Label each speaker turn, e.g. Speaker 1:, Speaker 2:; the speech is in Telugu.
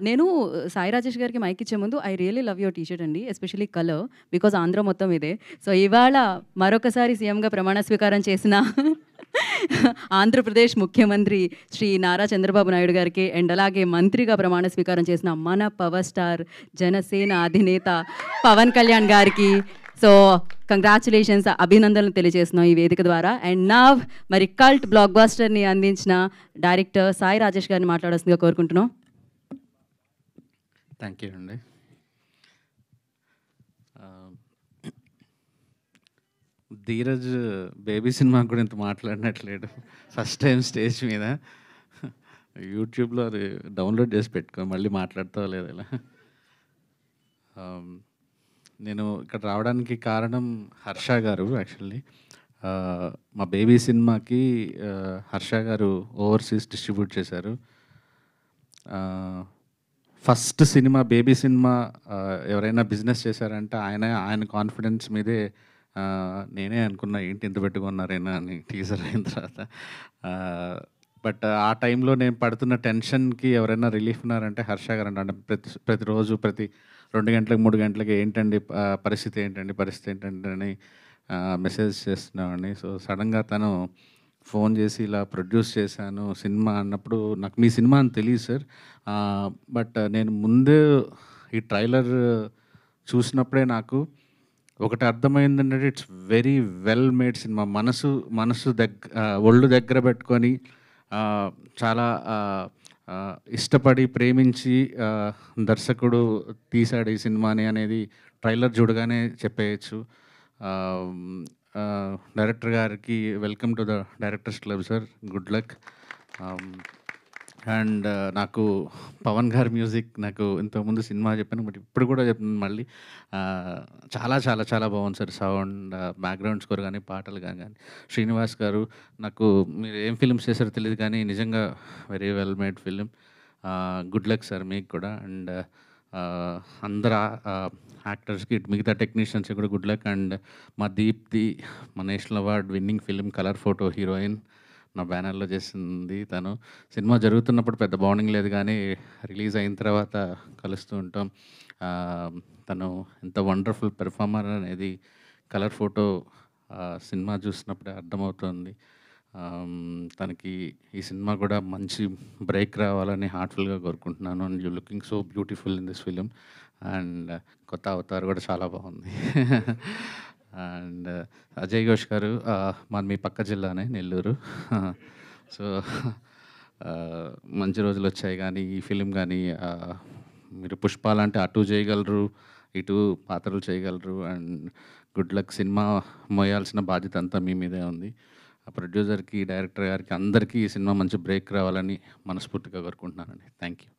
Speaker 1: నేను సాయి రాజేష్ గారికి మైక్ ఇచ్చే ముందు I really love your T-shirt అండి, ఎస్పెషల్లీ కలర్, బికాజ్ ఆంధ్ర మొత్తం ఇదే. సో ఇవాళ మరొకసారి సీఎంగా ప్రమాణ స్వీకారం చేసిన ఆంధ్రప్రదేశ్ ముఖ్యమంత్రి శ్రీ నారా చంద్రబాబు నాయుడు గారికి అండ్ అలాగే మంత్రిగా ప్రమాణ స్వీకారం చేసిన మన పవర్ స్టార్ జనసేన అధినేత పవన్ కళ్యాణ్ గారికి సో కంగ్రాచులేషన్స్, అభినందనలు తెలియజేస్తున్నాం ఈ వేదిక ద్వారా. అండ్ నా మరి కల్ట్ బ్లాక్ బాస్టర్ని అందించిన డైరెక్టర్ సాయి రాజేష్ గారిని మాట్లాడాల్సిందిగా కోరుకుంటున్నాం.
Speaker 2: థ్యాంక్ యూ అండి. ధీరజ్ బేబీ సినిమా కూడా ఇంత మాట్లాడినట్లేడు. ఫస్ట్ టైం స్టేజ్ మీద యూట్యూబ్లో అది డౌన్లోడ్ చేసి పెట్టుకో, మళ్ళీ మాట్లాడుతావు లేదు ఇలా. నేను ఇక్కడ రావడానికి కారణం హర్ష గారు. యాక్చువల్లీ మా బేబీ సినిమాకి హర్ష గారు ఓవర్సీస్ డిస్ట్రిబ్యూట్ చేశారు. ఫస్ట్ సినిమా బేబీ సినిమా ఎవరైనా బిజినెస్ చేశారంటే ఆయన కాన్ఫిడెన్స్ మీదే నేనే అనుకున్నా ఏంటి ఇంత పెట్టుకున్నారైనా అని టీజర్ అయిన తర్వాత. బట్ ఆ టైంలో నేను పడుతున్న టెన్షన్కి ఎవరైనా రిలీఫ్ ఉన్నారంటే హర్ష గారు అంటే ప్రతిరోజు ప్రతి 2 గంటలకు 3 గంటలకి ఏంటండి పరిస్థితి ఏంటండి అని మెసేజ్ చేస్తున్నామండి. సో సడన్గా తను ఫోన్ చేసి ఇలా ప్రొడ్యూస్ చేశాను సినిమా అన్నప్పుడు నాకు మీ సినిమా అని తెలియదు సార్, బట్ నేను ముందు ఈ ట్రైలర్ చూసినప్పుడే నాకు ఒకటి అర్థమైందంటే it's very well made cinema. మనసు ఒళ్ళు దగ్గర పెట్టుకొని చాలా ఇష్టపడి ప్రేమించి దర్శకుడు తీశాడు ఈ సినిమాని అనేది ట్రైలర్ చూడగానే చెప్పేయచ్చు. డైరెక్టర్ గారికి welcome to the directors club sir, good luck. And నాకు పవన్ గారి మ్యూజిక్ నాకు ఇంతకుముందు సినిమా చెప్పాను, బట్ ఇప్పుడు కూడా చెప్తున్నాను మళ్ళీ, చాలా చాలా చాలా బాగుంది సార్. సౌండ్, బ్యాక్గ్రౌండ్ స్కోర్ కానీ, పాటలు కానీ. శ్రీనివాస్ గారు, నాకు మీరు ఏం ఫిల్మ్స్ చేశారో తెలియదు కానీ నిజంగా very well made film. Good luck sir మీకు కూడా. అండ్ అందరు యాక్టర్స్కి, మిగతా టెక్నీషియన్స్కి కూడా గుడ్ లక్. అండ్ మా దీప్తి, మా national award winning film colour photo heroine, నా బ్యానర్లో చేసింది తను. సినిమా జరుగుతున్నప్పుడు పెద్ద బాండింగ్ లేదు కానీ రిలీజ్ అయిన తర్వాత కలుస్తూ ఉంటాం. తను ఎంత వండర్ఫుల్ పెర్ఫార్మర్ అనేది కలర్ ఫోటో సినిమా చూసినప్పుడే అర్థమవుతుంది. తనకి ఈ సినిమా కూడా మంచి బ్రేక్ రావాలని హార్ట్ఫుల్గా కోరుకుంటున్నాను. And you looking so beautiful in this film. And కొత్త అవతార్ కూడా చాలా బాగుంది. అండ్ అజయ్ ఘోష్ గారు, మాది మీ పక్క జిల్లానే నెల్లూరు. సో మంచి రోజులు వచ్చాయి కానీ ఈ ఫిలిం కానీ మీరు పుష్ప లాంటి అటు చేయగలరు, ఇటు పాత్రలు చేయగలరు. And good luck. సినిమా మోయాల్సిన బాధ్యత అంతా మీ మీదే ఉంది. ఆ ప్రొడ్యూసర్కి, డైరెక్టర్ గారికి, అందరికీ ఈ సినిమా మంచి బ్రేక్ రావాలని మనస్ఫూర్తిగా కోరుకుంటున్నానండి. Thank you.